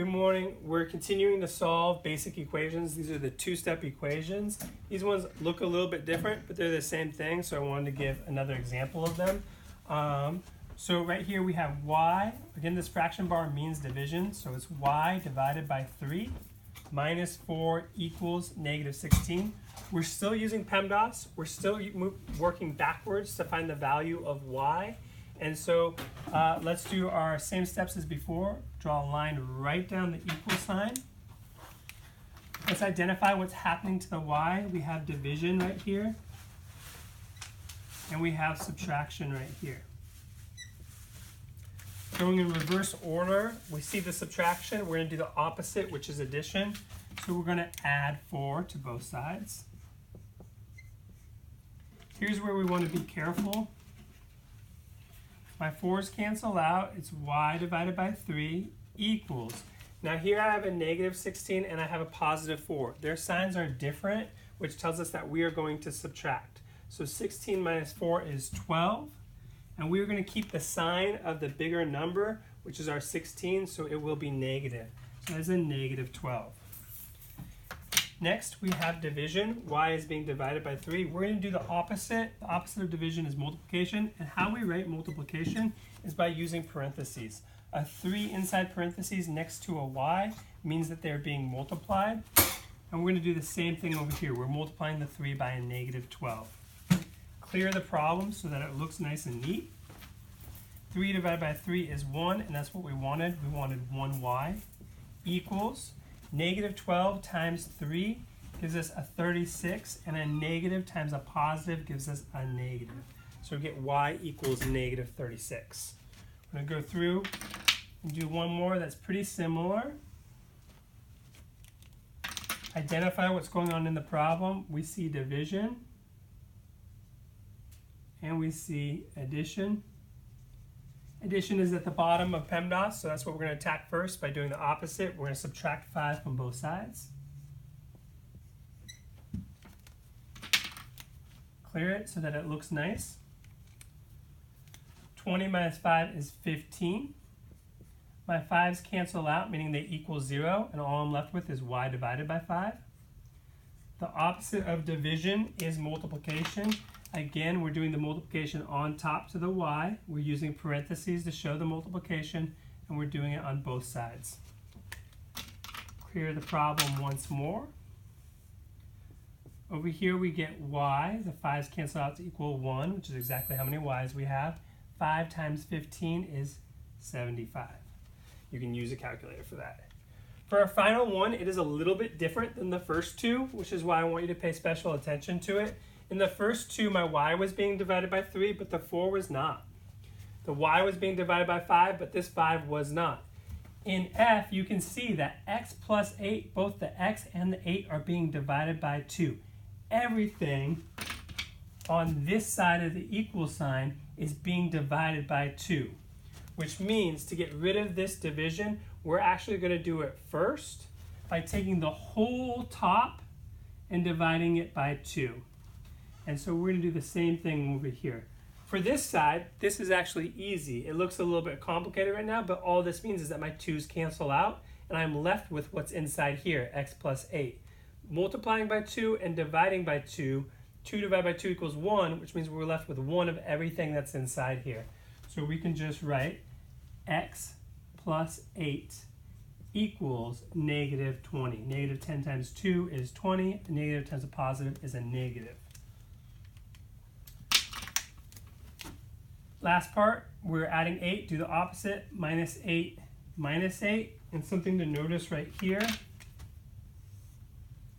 Good morning. We're continuing to solve basic equations. These are the two-step equations. These ones look a little bit different, but they're the same thing, so I wanted to give another example of them. So right here we have y. Again, this fraction bar means division, so it's y divided by 3 minus 4 equals negative 16. We're still using PEMDAS. We're still working backwards to find the value of y. And so let's do our same steps as before. Draw a line right down the equal sign. Let's identify what's happening to the y. We have division right here. And we have subtraction right here. Going in reverse order, we see the subtraction. We're going to do the opposite, which is addition. So we're going to add 4 to both sides. Here's where we want to be careful. My 4's cancel out. It's y divided by 3 equals. Now here I have a negative 16 and I have a positive 4. Their signs are different, which tells us that we are going to subtract. So 16 minus 4 is 12. And we're going to keep the sign of the bigger number, which is our 16, so it will be negative. So that's a negative 12. Next, we have division. Y is being divided by 3. We're going to do the opposite. The opposite of division is multiplication. And how we write multiplication is by using parentheses. A 3 inside parentheses next to a y means that they're being multiplied. And we're going to do the same thing over here. We're multiplying the 3 by a negative 12. Clear the problem so that it looks nice and neat. 3 divided by 3 is 1, and that's what we wanted. We wanted 1y equals negative 12 times 3 gives us a 36, and a negative times a positive gives us a negative. So we get y equals negative 36. I'm going to go through and do one more that's pretty similar. Identify what's going on in the problem. We see division, and we see addition. Addition is at the bottom of PEMDAS, so that's what we're going to attack first by doing the opposite. We're going to subtract 5 from both sides. Clear it so that it looks nice. 20 minus 5 is 15. My 5's cancel out, meaning they equal 0, and all I'm left with is y divided by 5. The opposite of division is multiplication. Again, we're doing the multiplication on top to the y. We're using parentheses to show the multiplication, and we're doing it on both sides. Clear the problem once more. Over here we get y. The 5's cancel out to equal 1, which is exactly how many y's we have. 5 times 15 is 75. You can use a calculator for that. For our final one, it is a little bit different than the first two, which is why I want you to pay special attention to it. In the first two, my y was being divided by 3, but the 4 was not. The y was being divided by 5, but this 5 was not. In F, you can see that x plus 8, both the x and the 8 are being divided by 2. Everything on this side of the equal sign is being divided by 2, which means to get rid of this division, we're actually going to do it first by taking the whole top and dividing it by 2. And so we're going to do the same thing over here. For this side, this is actually easy. It looks a little bit complicated right now, but all this means is that my 2's cancel out, and I'm left with what's inside here, x plus 8. Multiplying by 2 and dividing by 2, 2 divided by 2 equals 1, which means we're left with 1 of everything that's inside here. So we can just write x plus 8 equals negative 20. Negative 10 times 2 is 20. A negative times a positive is a negative. Last part, we're adding 8, do the opposite, minus 8, minus 8. And something to notice right here,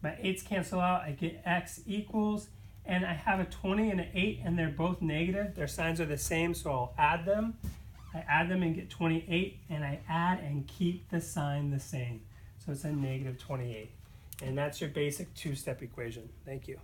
my 8's cancel out, I get x equals, and I have a 20 and an 8, and they're both negative. Their signs are the same, so I'll add them. I add them and get 28, and I add and keep the sign the same. So it's a negative 28. And that's your basic two-step equation. Thank you.